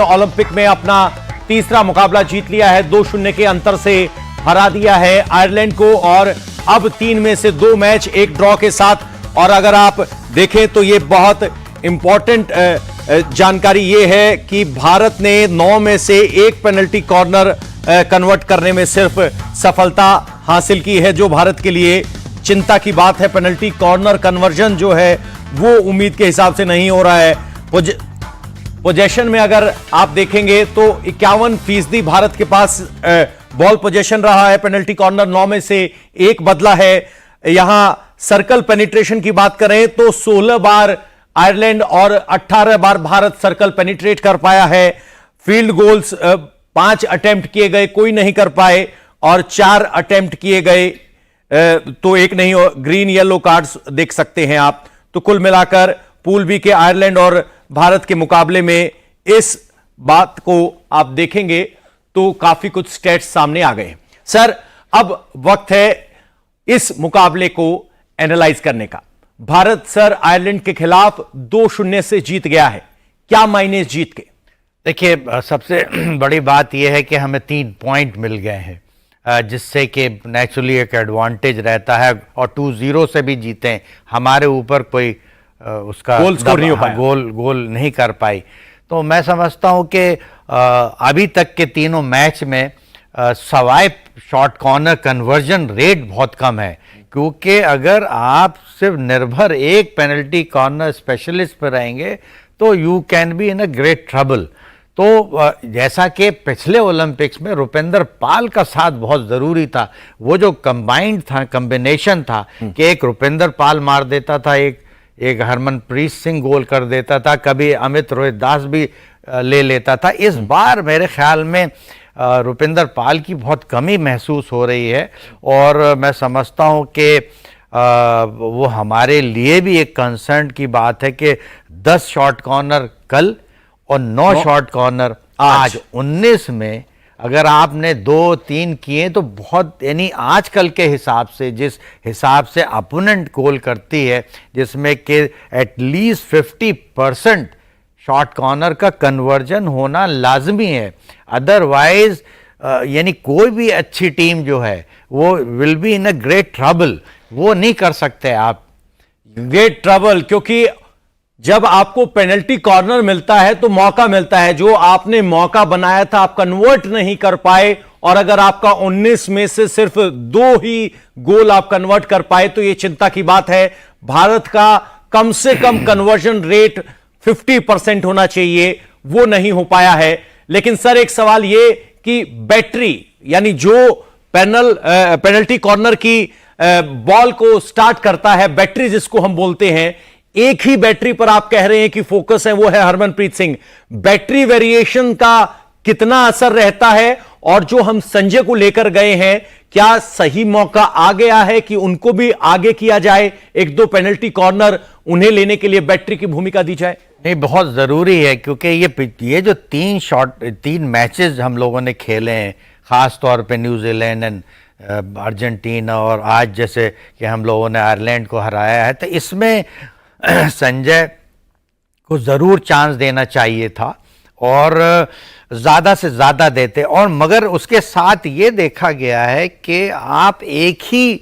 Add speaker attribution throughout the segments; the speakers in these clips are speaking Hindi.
Speaker 1: ओलंपिक में अपना तीसरा मुकाबला जीत लिया है, 2-0 के अंतर से हरा दिया है आयरलैंड को और अब 3 में से 2 मैच एक ड्रॉ के साथ। और अगर आप देखें तो ये बहुत इंपॉर्टेंट जानकारी ये है कि भारत ने 9 में से 1 पेनल्टी कॉर्नर कन्वर्ट करने में सिर्फ सफलता हासिल की है, जो भारत के लिए चिंता की बात है। पेनल्टी कॉर्नर कन्वर्जन जो है वो उम्मीद के हिसाब से नहीं हो रहा है। पोजेशन में अगर आप देखेंगे तो 51% भारत के पास बॉल पोजेशन रहा है। पेनल्टी कॉर्नर 9 में से 1 बदला है। यहां सर्कल पेनिट्रेशन की बात करें तो 16 बार आयरलैंड और 18 बार भारत सर्कल पेनिट्रेट कर पाया है। फील्ड गोल्स 5 अटेम्प्ट किए गए, कोई नहीं कर पाए, और 4 अटेम्प्ट किए गए तो 1 नहीं। ग्रीन येलो कार्ड्स देख सकते हैं आप। तो कुल मिलाकर पूल बी के आयरलैंड और भारत के मुकाबले में इस बात को आप देखेंगे तो काफी कुछ स्टैट्स सामने आ गए। सर, अब वक्त है इस मुकाबले को एनालाइज करने का। भारत सर आयरलैंड के खिलाफ 2-0 से जीत गया है, क्या मायने जीत के?
Speaker 2: देखिए, सबसे बड़ी बात यह है कि हमें 3 पॉइंट मिल गए हैं, जिससे कि नेचुरली एक एडवांटेज रहता है। और 2-0 से भी जीते, हमारे ऊपर कोई उसका
Speaker 1: गोल स्कोर नहीं हो पाया,
Speaker 2: गोल नहीं कर पाई। तो मैं समझता हूं कि अभी तक के तीनों मैच में सवाए शॉर्ट कॉर्नर कन्वर्जन रेट बहुत कम है, क्योंकि अगर आप सिर्फ निर्भर एक पेनल्टी कॉर्नर स्पेशलिस्ट पर रहेंगे तो you can be in a great trouble. तो जैसा कि पिछले ओलंपिक्स में रुपिंदर पाल का साथ बहुत ज़रूरी था, वो जो कंबाइंड था, कॉम्बिनेशन था कि एक रुपिंदर पाल मार देता था, एक हरमनप्रीत सिंह गोल कर देता था, कभी अमित रोहितदास भी ले लेता था। इस बार मेरे ख्याल में रुपिंदर पाल की बहुत कमी महसूस हो रही है और मैं समझता हूं कि वो हमारे लिए भी एक कंसर्न की बात है कि 10 शॉर्ट कॉर्नर कल और 9 शॉर्ट कॉर्नर आज। 19 में अगर आपने 2-3 किए तो बहुत, यानी आजकल के हिसाब से जिस हिसाब से अपोनेंट गोल करती है, जिसमें कि एटलीस्ट 50% शॉर्ट कॉर्नर का कन्वर्जन होना लाजमी है। अदरवाइज यानी कोई भी अच्छी टीम जो है वो will be in a great trouble. वो नहीं कर सकते आप
Speaker 1: ग्रेट ट्रबल, क्योंकि जब आपको पेनल्टी कॉर्नर मिलता है तो मौका मिलता है, जो आपने मौका बनाया था आप कन्वर्ट नहीं कर पाए। और अगर आपका 19 में से सिर्फ 2 ही गोल आप कन्वर्ट कर पाए तो यह चिंता की बात है। भारत का कम से कम कन्वर्जन रेट 50% होना चाहिए, वो नहीं हो पाया है। लेकिन सर, एक सवाल ये कि बैटरी, यानी जो पेनल्टी कॉर्नर की बॉल को स्टार्ट करता है, बैटरी जिसको हम बोलते हैं, एक ही बैटरी पर आप कह रहे हैं कि फोकस है, वो है हरमनप्रीत सिंह। बैटरी वेरिएशन का कितना असर रहता है? और जो हम संजय को लेकर गए हैं, क्या सही मौका आ गया है कि उनको भी आगे किया जाए, 1-2 पेनल्टी कॉर्नर उन्हें लेने के लिए बैटरी की भूमिका दी जाए?
Speaker 2: नहीं, बहुत ज़रूरी है, क्योंकि ये जो 3 मैचेस हम लोगों ने खेले हैं, ख़ास तौर पे न्यूजीलैंड एंड अर्जेंटीना, और आज जैसे कि हम लोगों ने आयरलैंड को हराया है, तो इसमें संजय को ज़रूर चांस देना चाहिए था और ज़्यादा से ज़्यादा देते। और मगर उसके साथ ये देखा गया है कि आप एक ही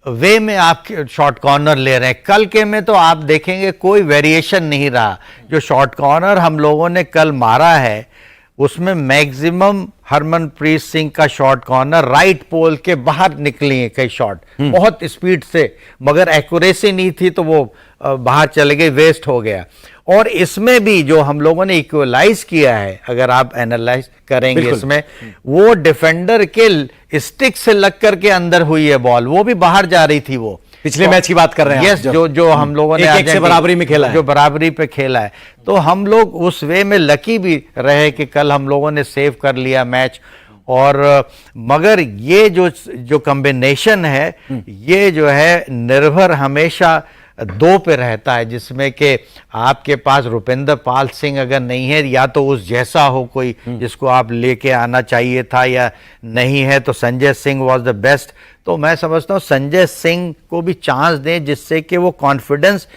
Speaker 2: वे में आप शॉर्ट कॉर्नर ले रहे हैं। कल के में तो आप देखेंगे कोई वेरिएशन नहीं रहा। जो शॉर्ट कॉर्नर हम लोगों ने कल मारा है उसमें मैक्सिमम हरमनप्रीत सिंह का शॉर्ट कॉर्नर राइट पोल के बाहर निकली है, कई शॉट बहुत स्पीड से, मगर एक्यूरेसी नहीं थी तो वो बाहर चले गए, वेस्ट हो गया। और इसमें भी जो हम लोगों ने इक्वलाइज किया है, अगर आप एनालाइज करेंगे इसमें, वो डिफेंडर के स्टिक से लग करके अंदर हुई है बॉल, वो भी बाहर जा रही थी। वो
Speaker 1: पिछले मैच की बात कर रहे हैं
Speaker 2: यस, जो हम लोगों ने
Speaker 1: एक से बराबरी में खेला है,
Speaker 2: जो बराबरी पे खेला है। तो हम लोग उस वे में लकी भी रहे कि कल हम लोगों ने सेव कर लिया मैच। और मगर ये जो कॉम्बिनेशन है, ये जो है निर्भर हमेशा 2 पे रहता है, जिसमें कि आपके पास रुपिंदर पाल सिंह अगर नहीं है, या तो उस जैसा हो कोई जिसको आप लेके आना चाहिए था, या नहीं है तो Sanjay Singh was the best. तो मैं समझता हूँ संजय सिंह को भी चांस दें, जिससे कि वो कॉन्फिडेंस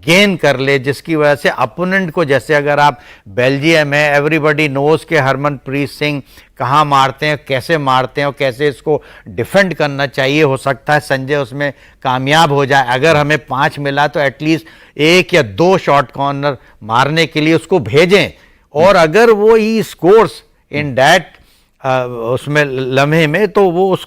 Speaker 2: गेन कर ले, जिसकी वजह से अपोनेंट को, जैसे अगर आप बेल्जियम है, एवरीबॉडी नोज के हरमनप्रीत सिंह कहाँ मारते हैं, कैसे मारते हैं और कैसे इसको डिफेंड करना चाहिए। हो सकता है संजय उसमें कामयाब हो जाए। अगर हमें 5 मिला तो एटलीस्ट 1 या 2 शॉर्ट कॉर्नर मारने के लिए उसको भेजें, और अगर वो ही स्कोर्स इन दैट उसमें लम्हे में, तो वो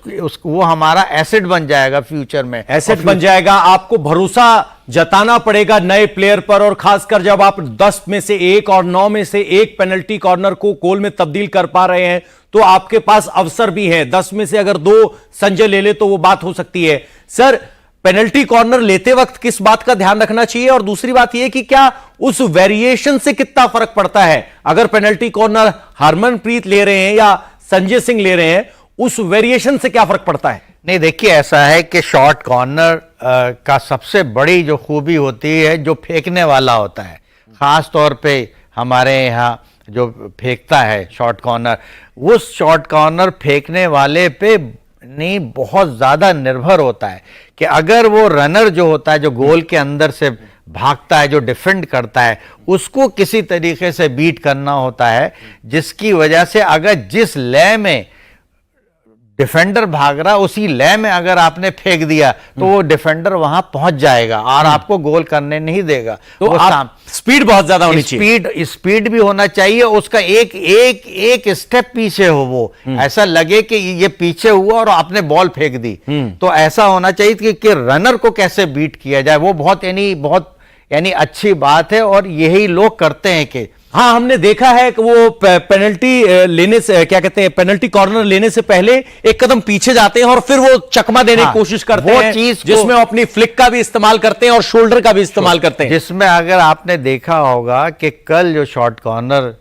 Speaker 2: वो हमारा एसेट बन जाएगा फ्यूचर में,
Speaker 1: एसेट बन जाएगा। आपको भरोसा जताना पड़ेगा नए प्लेयर पर, और खासकर जब आप 10 में से 1 और 9 में से 1 पेनल्टी कॉर्नर को गोल में तब्दील कर पा रहे हैं, तो आपके पास अवसर भी है। 10 में से अगर 2 संजय ले ले तो वो बात हो सकती है। सर, पेनल्टी कॉर्नर लेते वक्त किस बात का ध्यान रखना चाहिए, और दूसरी बात यह कि क्या उस वेरिएशन से कितना फर्क पड़ता है? अगर पेनल्टी कॉर्नर हरमनप्रीत ले रहे हैं या संजय सिंह ले रहे हैं, उस वेरिएशन से क्या फर्क पड़ता है?
Speaker 2: नहीं, देखिए ऐसा है कि शॉर्ट कॉर्नर का सबसे बड़ी जो खूबी होती है, जो फेंकने वाला होता है, खास तौर पे हमारे यहाँ जो फेंकता है शॉर्ट कॉर्नर, उस शॉर्ट कॉर्नर फेंकने वाले पे नहीं बहुत ज़्यादा निर्भर होता है कि अगर वो रनर जो होता है, जो गोल के अंदर से भागता है, जो डिफेंड करता है, उसको किसी तरीके से बीट करना होता है, जिसकी वजह से अगर जिस लय में डिफेंडर भाग रहा, उसी लय में अगर आपने फेंक दिया तो वो डिफेंडर वहां पहुंच जाएगा और आपको गोल करने नहीं देगा।
Speaker 1: तो आप स्पीड बहुत ज्यादा होनी
Speaker 2: चाहिए, स्पीड भी होना चाहिए, उसका एक स्टेप पीछे हो, वो ऐसा लगे कि ये पीछे हुआ और आपने बॉल फेंक दी। तो ऐसा होना चाहिए कि रनर को कैसे बीट किया जाए, वो बहुत अच्छी बात है, और यही लोग करते हैं कि
Speaker 1: हाँ, हमने देखा है कि वो पेनल्टी लेने से, क्या कहते हैं, पेनल्टी कॉर्नर लेने से पहले एक कदम पीछे जाते हैं और फिर वो चकमा देने की कोशिश करते हैं, चीज जिसमें वो अपनी फ्लिक का भी इस्तेमाल करते हैं और शोल्डर का भी इस्तेमाल करते हैं।
Speaker 2: जिसमें अगर आपने देखा होगा कि कल जो शॉर्ट कॉर्नर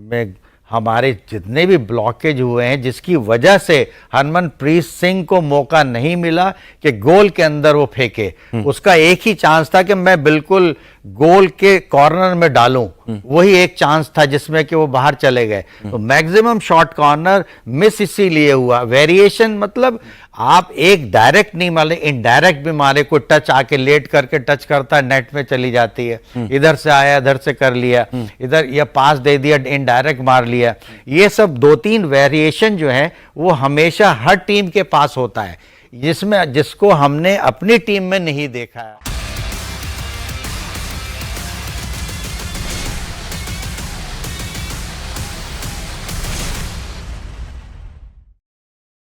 Speaker 2: में हमारे जितने भी ब्लॉकेज हुए हैं, जिसकी वजह से हरमनप्रीत सिंह को मौका नहीं मिला कि गोल के अंदर वो फेंके, उसका एक ही चांस था कि मैं बिल्कुल गोल के कॉर्नर में डालूं, वही एक चांस था जिसमें कि वो बाहर चले गए। तो मैक्सिमम शॉर्ट कॉर्नर मिस इसीलिए हुआ। वेरिएशन मतलब आप एक डायरेक्ट नहीं मारे, इनडायरेक्ट भी मारे, कोई टच आके लेट करके टच करता है, नेट में चली जाती है, इधर से आया, इधर से कर लिया, इधर या पास दे दिया, इनडायरेक्ट मार लिया। ये सब 2-3 वेरिएशन जो है वो हमेशा हर टीम के पास होता है, जिसको हमने अपनी टीम में नहीं देखा है।